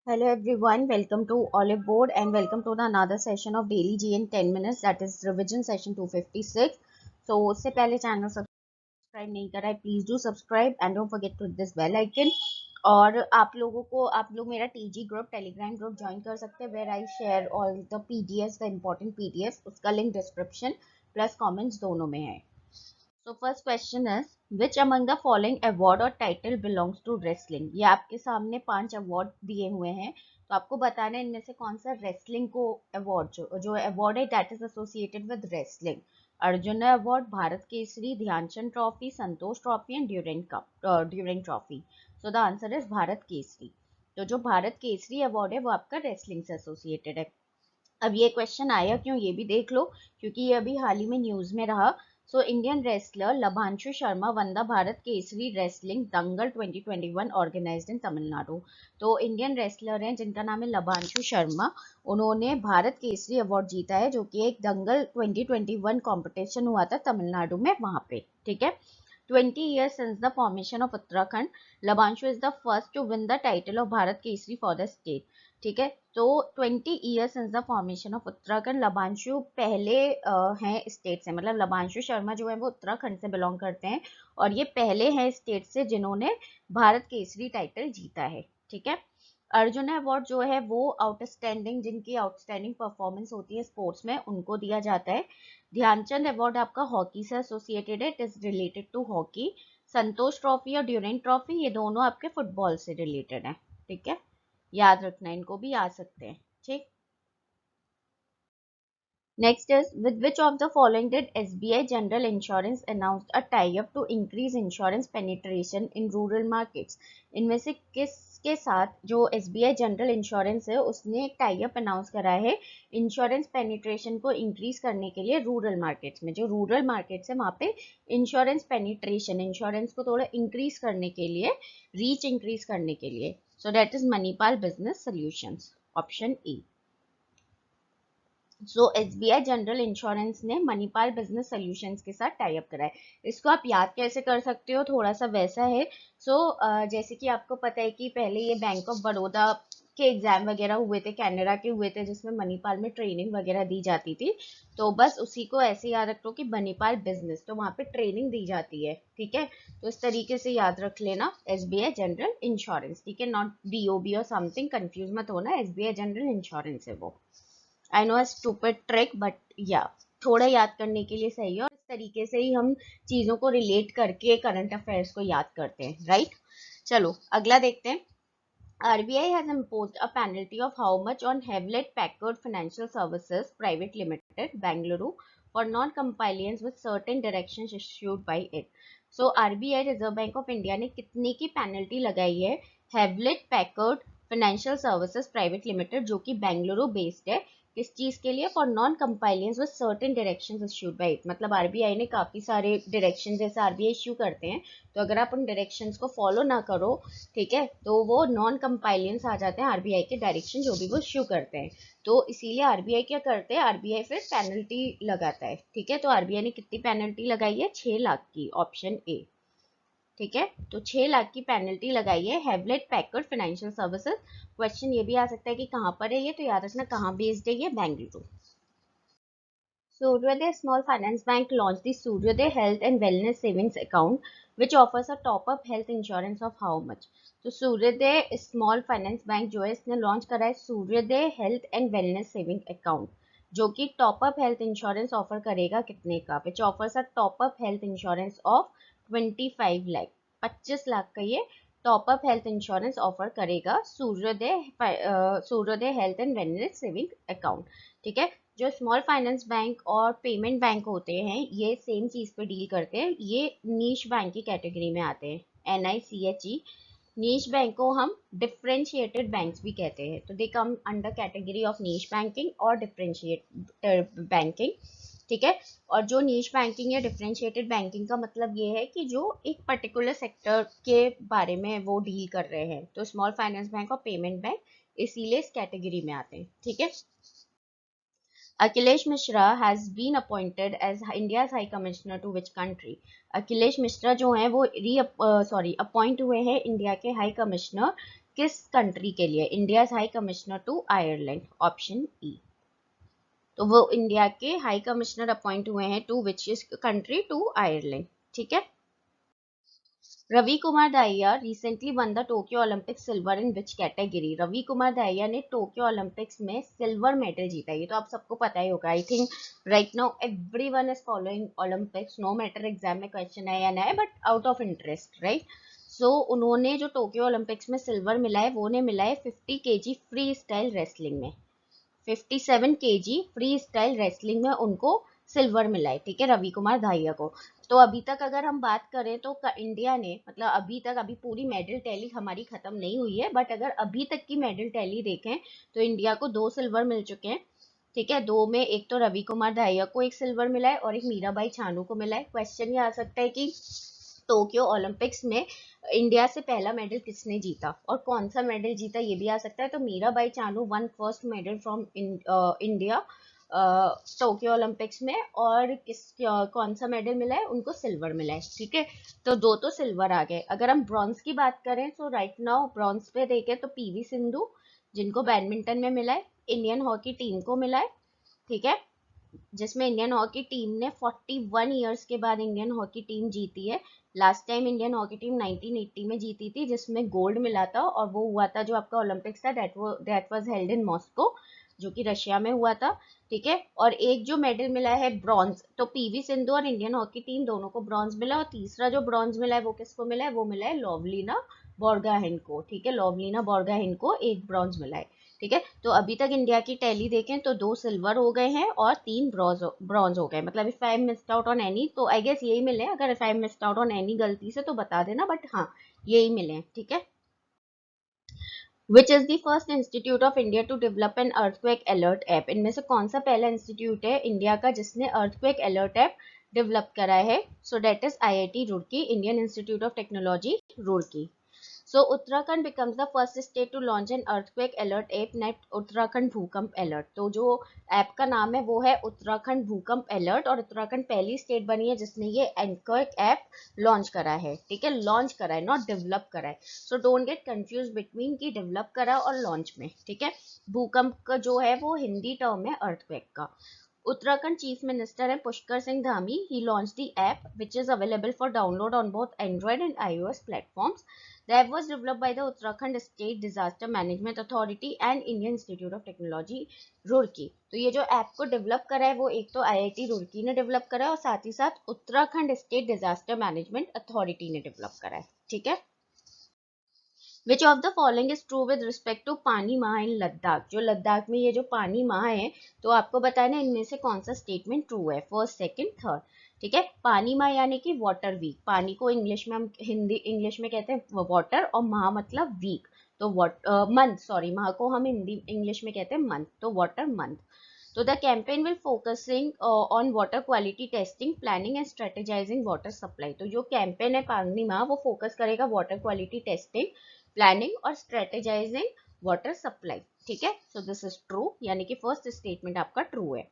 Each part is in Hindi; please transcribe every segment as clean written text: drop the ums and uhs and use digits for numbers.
Hello everyone, welcome to Olive Board and welcome to the another session of Daily G in 10 minutes, that is revision session 256. So उससे पहले चैनल सब्सक्राइब नहीं करा है, please do subscribe and don't forget to hit this bell icon. और आप लोग मेरा TG group Telegram group join कर सकते हैं, where I share all the PDF, the important PDF, उसका लिंक डिस्क्रिप्शन प्लस कमेंट्स दोनों में है। So first question is, which among the following award or title belongs to wrestling? ये आपके सामने 5 अवार्ड दिए हुए हैं, तो आपको बताना है इनमें से कौन सा रेसलिंग को अवार्ड जो अवार्ड है that is associated with wrestling. Arjun award, Bharat Kesari, Dhyan Chand trophy, Santosh trophy and Durand trophy. So the answer is Bharat Kesari. तो जो भारत केसरी अवार्ड है वो आपका रेसलिंग से एसोसिएटेड है। अब ये क्वेश्चन आया क्यों, ये भी देख लो, क्योंकि ये अभी हाल ही में न्यूज में रहा। So Indian wrestler Labhanshu Sharma won the Bharat Kesari wrestling dangal 2021 organised in Tamil Nadu. तो इंडियन रेसलर हैं जिनका नाम है लभांशु शर्मा, उन्होंने भारत केसरी अवार्ड जीता है, जो कि एक दंगल 2021 कॉम्पिटिशन हुआ था तमिलनाडु में, वहां पे। ठीक है। 20 years since the formation of Uttarakhand, Labanshu is the first to win the title of Bharat Kesari for the state. ठीक है। तो 20 years since the formation of Uttarakhand, लभांशु पहले हैं स्टेट से, मतलब लभांशु शर्मा जो है वो उत्तराखंड से बिलोंग करते हैं और ये पहले हैं स्टेट से जिन्होंने भारत केसरी टाइटल जीता है। ठीक है। अर्जुन अवार्ड जो है वो आउटस्टैंडिंग, जिनकी आउटस्टैंडिंग परफॉर्मेंस होती है स्पोर्ट्स में, उनको दिया जाता है। ध्यानचंद अवार्ड आपका हॉकी से एसोसिएटेड है, it is related to hockey. Santosh trophy और ड्यूरेंट ट्रॉफी ये दोनों आपके फुटबॉल से रिलेटेड है। ठीक है, याद रखना, इनको भी आ सकते हैं। ठीक। Next is, with which of the following did SBI General Insurance announced a tie-up to increase insurance penetration in rural markets? इनमें से किसके साथ जो SBI जनरल इंश्योरेंस है उसने एक टाई अप अनाउंस करा है इंश्योरेंस पेनिट्रेशन को इंक्रीज करने के लिए रूरल मार्केट्स में? जो रूरल मार्केट्स है वहां पे इंश्योरेंस पेनिट्रेशन, इंश्योरेंस को थोड़ा इंक्रीज करने के लिए, रीच इंक्रीज करने के लिए। सो that is Manipal business solutions, option A. So SBI general insurance ने मणिपाल बिजनेस सॉल्यूशंस के साथ टाई अप करा है। इसको आप याद कैसे कर सकते हो, थोड़ा सा वैसा है। जैसे कि आपको पता है कि पहले ये बैंक ऑफ बड़ौदा के एग्जाम वगैरह हुए थे, कैनेडा के हुए थे, जिसमें मणिपाल में ट्रेनिंग वगैरह दी जाती थी। तो बस उसी को ऐसे याद रख लो कि मणिपाल बिजनेस, तो वहां पे ट्रेनिंग दी जाती है। ठीक है, तो इस तरीके से याद रख लेना, एसबीआई जनरल इंश्योरेंस। ठीक है, नॉट बीओबी और समथिंग, कंफ्यूज मत होना, एसबीआई जनरल इंश्योरेंस है वो। I know stupid trick, but या थोड़ा याद करने के लिए सही है, और इस तरीके से ही हम चीजों को रिलेट करके करंट अफेयर्स को याद करते हैं, राइट। चलो अगला देखते हैं। RBI has imposed a penalty of how much on Hewlett Packard Financial Services Private Limited, Bengaluru, for non-compliance with certain directions issued by it. So RBI Reserve Bank of India ने कितने की पेनल्टी लगाई है Hewlett Packard Financial Services Private Limited, जो कि बेंगलुरु बेस्ड है, किस चीज के लिए? For non compliance with certain directions issued by it. मतलब आरबीआई ने काफी सारे डायरेक्शन जैसे आरबीआई इश्यू करते हैं, तो अगर आप उन डायरेक्शंस को फॉलो ना करो, ठीक है, तो वो नॉन कंप्लायंस आ जाते हैं आरबीआई के डायरेक्शन जो भी वो इश्यू करते हैं। तो इसीलिए आरबीआई क्या करते हैं, आरबीआई फिर पेनल्टी लगाता है। ठीक है, तो आरबीआई ने कितनी पेनल्टी लगाई है? 6 लाख की, ऑप्शन ए। ठीक है, तो 6 लाख की पेनल्टी लगाई है Hewlett Packard financial services. Question ये भी आ सकता है कि कहाँ पर है ये, तो याद रखना कहाँ बेस्ड है ये, Bengaluru. Suryodaya Small Finance Bank launched the Suryodaya Health and Wellness Savings Account, which offers a top-up health insurance of how much? तो सूर्योदय स्मॉल फाइनेंस बैंक जो है इसने लॉन्च करा है सूर्योदय health and wellness saving account, जो कि टॉपअप हेल्थ इंश्योरेंस ऑफर करेगा कितने का? Which offers a top up health insurance of 25 lakh, 25 lakh का ये टॉपअप हेल्थ इंश्योरेंस ऑफर करेगा सूर्योदय health and wellness saving account. ठीक है, जो स्मॉल फाइनेंस बैंक और पेमेंट बैंक होते हैं ये सेम चीज पे डील करते हैं, ये नीश बैंक की कैटेगरी में आते हैं, NICHE। नीश बैंक को हम डिफरेंशिएटेड बैंक्स भी कहते हैं, तो they come under category of niche banking और डिफरेंशिएटेड बैंकिंग। ठीक है, और जो नीश बैंकिंग या डिफरेंशिएटेड बैंकिंग का मतलब ये है कि जो एक पर्टिकुलर सेक्टर के बारे में वो डील कर रहे हैं, तो स्मॉल फाइनेंस बैंक और पेमेंट बैंक इसीलिए इस कैटेगरी में आते हैं। ठीक है, Akhilesh Mishra has been appointed as India's High Commissioner to which country? Akhilesh Mishra जो हैं वो अपॉइंट हुए हैं इंडिया के हाई कमिश्नर किस कंट्री के लिए? India high commissioner to Ireland, option E. तो वो इंडिया के हाई कमिश्नर अपॉइंट हुए हैं to which country? To Ireland, ठीक है। Ravi Kumar Dahiya recently won the Tokyo Olympic silver in which category? Ravi Kumar Dahiya ने टोक्यो ओलंपिक्स में सिल्वर मेडल जीता। ये तो आप सबको पता ही होगा। I think right now everyone is following Olympics, no matter exam में क्वेश्चन है या ना है, but out of interest, right. So उन्होंने जो टोक्यो ओलंपिक्स में सिल्वर मिला है वो ने मिला है 50 kg फ्री स्टाइल रेसलिंग में। 57 kg फ्री स्टाइल रेसलिंग में उनको सिल्वर मिला है, ठीक है, रवि कुमार दाहिया को। तो अभी तक अगर हम बात करें तो इंडिया ने, मतलब अभी तक, अभी पूरी मेडल टैली हमारी खत्म नहीं हुई है, बट अगर अभी तक की मेडल टैली देखें तो इंडिया को 2 सिल्वर मिल चुके हैं, ठीक है। 2 में एक तो रवि कुमार दाहिया को एक सिल्वर मिला है और एक मीराबाई चानू को मिला है। क्वेश्चन ये आ सकता है कि टोक्यो ओलंपिक्स में इंडिया से पहला मेडल किसने जीता और कौन सा मेडल जीता, ये भी आ सकता है। तो Mirabai Chanu one first medal from India Tokyo Olympics में, और कौन सा मेडल मिला है उनको? सिल्वर मिला है, ठीक है। तो 2 तो सिल्वर आ गए। अगर हम ब्रॉन्ज की बात करें तो राइट नाउ ब्रॉन्ज पे देखें तो पीवी सिंधु, जिनको बैडमिंटन में मिला है, इंडियन हॉकी टीम को मिला है, ठीक है, जिसमें इंडियन हॉकी टीम ने 41 इयर्स के बाद इंडियन हॉकी टीम जीती है। Last time Indian hockey team 1980 में जीती थी, जिसमें गोल्ड मिला था, और वो हुआ था जो आपका ओलंपिक्स था, that was held in Moscow, जो कि रशिया में हुआ था, ठीक है। और एक जो मेडल मिला है ब्रॉन्ज, तो पीवी सिंधु और इंडियन हॉकी टीम दोनों को ब्रॉन्ज मिला, और तीसरा जो ब्रॉन्ज मिला है वो किसको मिला है? वो मिला है लोवलीना बोर्गोहेन को, ठीक है, लोवलीना बोर्गोहेन को एक ब्रॉन्ज मिला है, ठीक है। तो अभी तक इंडिया की टैली देखें तो 2 सिल्वर हो गए हैं और 3 ब्रॉन्ज हो गए। मतलब if I am missed out on any तो आई गेस यही मिले हैं। अगर if I am missed out on any गलती से तो बता देना, बट हाँ यही मिले हैं, ठीक है। Which is the first institute of India to develop an earthquake alert app? इनमें से कौन सा पहला इंस्टीट्यूट है इंडिया का जिसने अर्थक्वेक अलर्ट ऐप डेवलप करा है? So that is IIT Roorkee, Indian Institute of Technology Roorkee. So Uttarakhand becomes the first state to launch an earthquake alert app named Uttarakhand भूकंप अलर्ट। तो जो ऐप का नाम है वो है उत्तराखंड भूकंप अलर्ट, और उत्तराखंड पहली स्टेट बनी है जिसने ये earthquake ऐप लॉन्च करा है, ठीक है, लॉन्च करा है, नॉट डेवलप करा है। So don't get confuse between की डेवलप करा और लॉन्च में, ठीक है। भूकंप का जो है वो हिंदी टर्म है अर्थक्वेक का। उत्तराखंड चीफ मिनिस्टर है Pushkar Singh Dhami. He launched the app which is available for download on both Android and iOS platforms. The app was developed by the Uttarakhand State Disaster Management Authority and Indian Institute of Technology Roorkee. तो ये जो ऐप को डेवलप करा है वो एक तो IIT रुड़की ने डेवलप करा है और साथ ही साथ Uttarakhand state disaster management authority ने डेवलप करा है, ठीक है। Which of the following is true with respect to Pani Maah इन लद्दाख? जो लद्दाख में ये जो पानी माह है, तो आपको बताना इनमें से कौन सा स्टेटमेंट ट्रू है, फर्स्ट सेकंड थर्ड, ठीक है। पानी माह यानी कि वाटर वीक, पानी को इंग्लिश में हम इंग्लिश में कहते हैं वाटर, और माह मतलब वीक, तो मंथ, सॉरी, माह को हम हिंदी इंग्लिश में कहते हैं मंथ, तो वाटर मंथ। तो the campaign will focusing on water quality testing, planning and strategizing water supply। तो जो कैंपेन है पानी माह वो फोकस करेगा वाटर क्वालिटी टेस्टिंग, प्लानिंग और स्ट्रेटेजाइजिंग वाटर सप्लाई, ठीक है। सो दिस इज ट्रू, यानी कि फर्स्ट स्टेटमेंट आपका ट्रू है।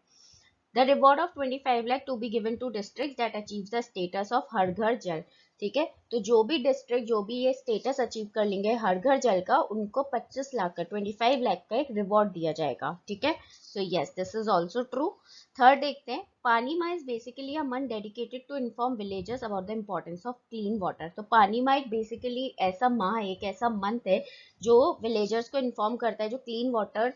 The reward of 25 lakh to be given to districts that achieves the status of हर घर जल, ठीक है। तो जो भी डिस्ट्रिक्ट जो भी ये स्टेटस अचीव कर लेंगे हर घर जल का, उनको 25 लाख का 25 लाख का एक रिवॉर्ड दिया जाएगा, ठीक है। So yes, this is also true. Third देखते हैं, Pani Maah is basically a month dedicated to inform villagers about the importance of clean water. तो पानी माह एक बेसिकली ऐसा माह, एक ऐसा मंथ है जो विलेजर्स को इन्फॉर्म करता है, जो क्लीन वाटर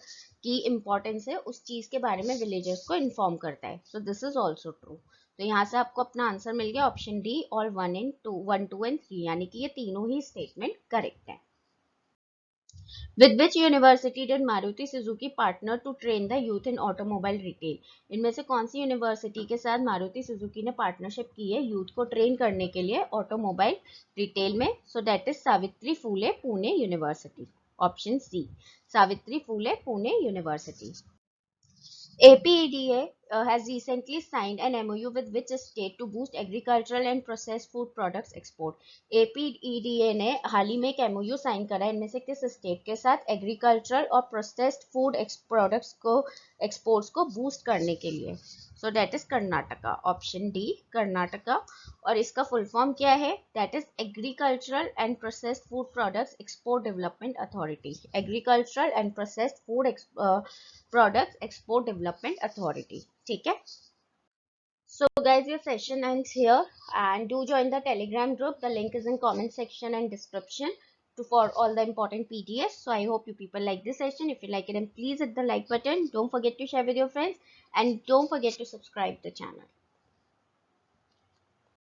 की इम्पोर्टेंस है उस चीज के बारे में विलेजर्स को इन्फॉर्म करता है। So this is also true. तो यहाँ से आपको अपना आंसर मिल गया ऑप्शन डी, और 1 2 एंड 3, यानी कि ये तीनों ही स्टेटमेंट करेक्ट है। With which university did Maruti Suzuki partner to train the youth in automobile retail? इनमें से कौन सी यूनिवर्सिटी के साथ मारुति सुजुकी ने पार्टनरशिप की है यूथ को ट्रेन करने के लिए ऑटोमोबाइल रिटेल में? So that is Savitri Phule Pune university, option C, Savitri Phule Pune university. APEDA has recently signed an MOU with which state to boost agricultural and processed food products export? APEDA ने हाल ही में एक MOU साइन करा है, इनमें से किस स्टेट के साथ एग्रीकल्चरल और प्रोसेस्ड फूड प्रोडक्ट्स को एक्सपोर्ट्स को बूस्ट करने के लिए? सो that is Karnataka, option D Karnataka. और इसका फुल फॉर्म क्या है? That is agricultural and processed food products export development authority. Agricultural and processed food products export development authority, ठीक है। So guys, your session ends here, and do join the Telegram group. The link is in comment section and description for all the important PDFs. So I hope you people like this session. If you like it, then please hit the like button. Don't forget to share with your friends, and don't forget to subscribe the channel.